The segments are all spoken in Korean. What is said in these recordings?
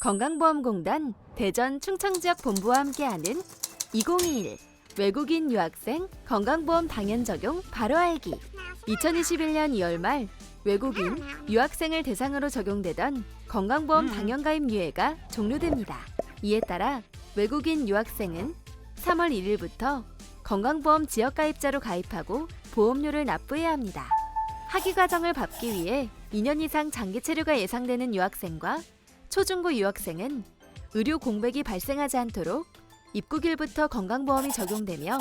건강보험공단 대전 충청지역 본부와 함께하는 2021 외국인 유학생 건강보험 당연 적용 바로 알기. 2021년 2월 말 외국인 유학생을 대상으로 적용되던 건강보험 당연 가입 유예가 종료됩니다. 이에 따라 외국인 유학생은 3월 1일부터 건강보험 지역가입자로 가입하고 보험료를 납부해야 합니다. 학위 과정을 밟기 위해 2년 이상 장기 체류가 예상되는 유학생과 초중고 유학생은 의료 공백이 발생하지 않도록 입국일부터 건강보험이 적용되며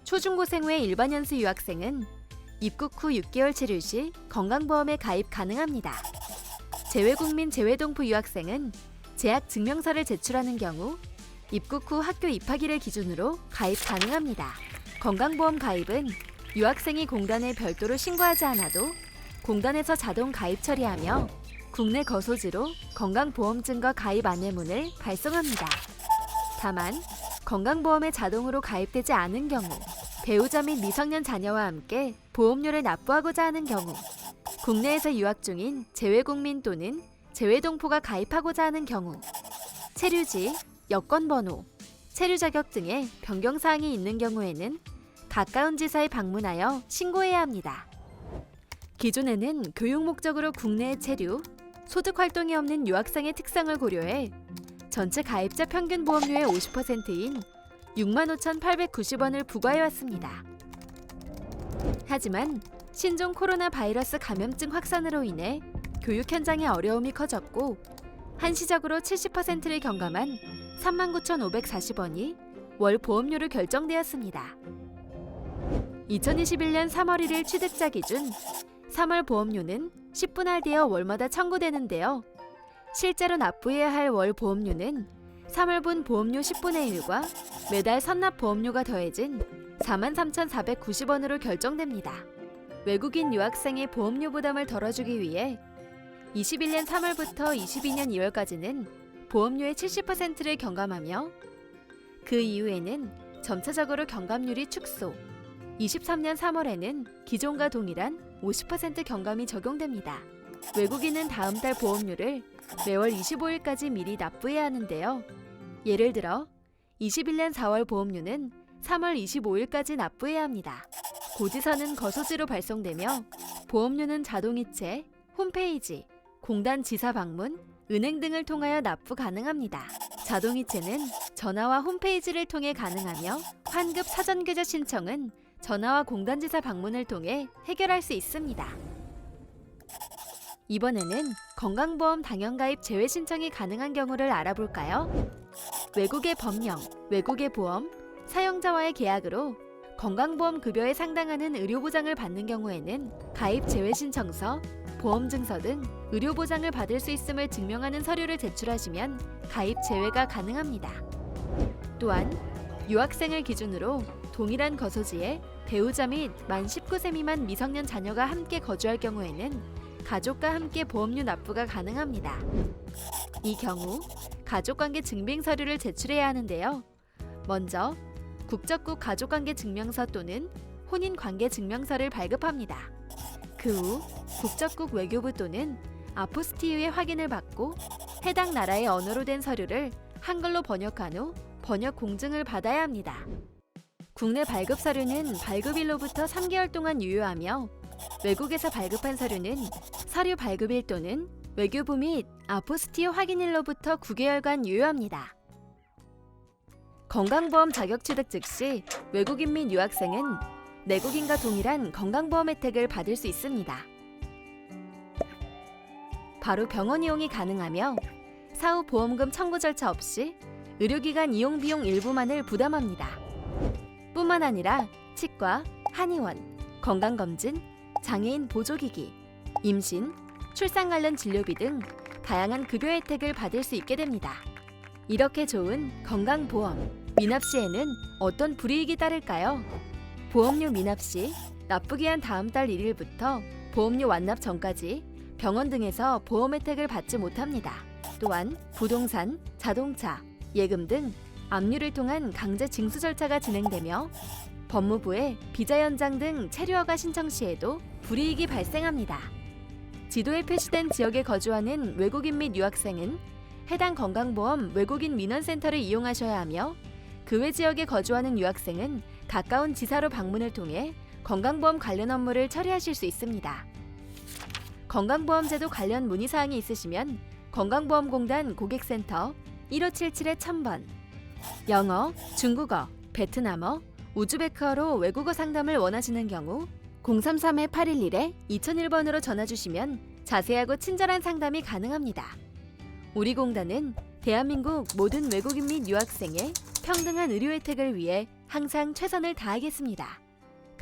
초중고생 외 일반 연수 유학생은 입국 후 6개월 체류 시 건강보험에 가입 가능합니다. 재외국민 재외동포 유학생은 재학 증명서를 제출하는 경우 입국 후 학교 입학일을 기준으로 가입 가능합니다. 건강보험 가입은 유학생이 공단에 별도로 신고하지 않아도 공단에서 자동 가입 처리하며 국내 거소지로 건강보험증거 가입 안내문을 발송합니다. 다만 건강보험에 자동으로 가입되지 않은 경우, 배우자 및 미성년 자녀와 함께 보험료를 납부하고자 하는 경우, 국내에서 유학 중인 재외국민 또는 재외동포가 가입하고자 하는 경우, 체류지, 여권번호, 체류 자격증에 변경사항이 있는 경우에는 가까운 지사에 방문하여 신고해야 합니다. 기존에는 교육 목적으로 국내에 체류, 소득 활동이 없는 유학생의 특성을 고려해 전체 가입자 평균 보험료의 50%인 65,890원을 부과해왔습니다. 하지만 신종 코로나 바이러스 감염증 확산으로 인해 교육 현장의 어려움이 커졌고 한시적으로 70%를 경감한 39,540원이 월 보험료로 결정되었습니다. 2021년 3월 1일 취득자 기준 3월 보험료는 10분할 되어 월마다 청구되는데요. 실제로 납부해야 할 월 보험료는 3월분 보험료 10분의 1과 매달 선납 보험료가 더해진 43,490원으로 결정됩니다. 외국인 유학생의 보험료 부담을 덜어주기 위해 21년 3월부터 22년 2월까지는 보험료의 70%를 경감하며 그 이후에는 점차적으로 경감률이 축소, 23년 3월에는 기존과 동일한 50% 경감이 적용됩니다. 외국인은 다음 달 보험료를 매월 25일까지 미리 납부해야 하는데요. 예를 들어 21년 4월 보험료는 3월 25일까지 납부해야 합니다. 고지서는 거소지로 발송되며 보험료는 자동이체, 홈페이지, 공단 지사 방문, 은행 등을 통하여 납부 가능합니다. 자동이체는 전화와 홈페이지를 통해 가능하며 환급 사전계좌 신청은 전화와 공단지사 방문을 통해 해결할 수 있습니다. 이번에는 건강보험 당연가입 제외 신청이 가능한 경우를 알아볼까요? 외국의 법령, 외국의 보험, 사용자와의 계약으로 건강보험 급여에 상당하는 의료보장을 받는 경우에는 가입 제외 신청서, 보험증서 등 의료보장을 받을 수 있음을 증명하는 서류를 제출하시면 가입 제외가 가능합니다. 또한 유학생을 기준으로 동일한 거소지에 배우자 및 만 19세 미만 미성년 자녀가 함께 거주할 경우에는 가족과 함께 보험료 납부가 가능합니다. 이 경우 가족관계 증빙 서류를 제출해야 하는데요. 먼저 국적국 가족관계 증명서 또는 혼인관계 증명서를 발급합니다. 그 후 국적국 외교부 또는 아포스티유의 확인을 받고 해당 나라의 언어로 된 서류를 한글로 번역한 후 번역 공증을 받아야 합니다. 국내 발급 서류는 발급일로부터 3개월 동안 유효하며 외국에서 발급한 서류는 서류 발급일 또는 외교부 및 아포스티유 확인일로부터 9개월간 유효합니다. 건강보험 자격 취득 즉시 외국인 및 유학생은 내국인과 동일한 건강보험 혜택을 받을 수 있습니다. 바로 병원 이용이 가능하며 사후 보험금 청구 절차 없이 의료기관 이용 비용 일부만을 부담합니다. 뿐만 아니라 치과, 한의원, 건강검진, 장애인 보조기기, 임신, 출산 관련 진료비 등 다양한 급여 혜택을 받을 수 있게 됩니다. 이렇게 좋은 건강보험, 미납 시에는 어떤 불이익이 따를까요? 보험료 미납 시 납부기한 다음 달 1일부터 보험료 완납 전까지 병원 등에서 보험 혜택을 받지 못합니다. 또한 부동산, 자동차, 예금 등 압류를 통한 강제 징수 절차가 진행되며 법무부의 비자 연장 등 체류 허가 신청 시에도 불이익이 발생합니다. 지도에 표시된 지역에 거주하는 외국인 및 유학생은 해당 건강보험 외국인 민원센터를 이용하셔야 하며 그 외 지역에 거주하는 유학생은 가까운 지사로 방문을 통해 건강보험 관련 업무를 처리하실 수 있습니다. 건강보험제도 관련 문의사항이 있으시면 건강보험공단 고객센터 1577-1000번, 영어, 중국어, 베트남어, 우즈베크어로 외국어 상담을 원하시는 경우 033-811-2001번으로 전화주시면 자세하고 친절한 상담이 가능합니다. 우리 공단은 대한민국 모든 외국인 및 유학생의 평등한 의료 혜택을 위해 항상 최선을 다하겠습니다.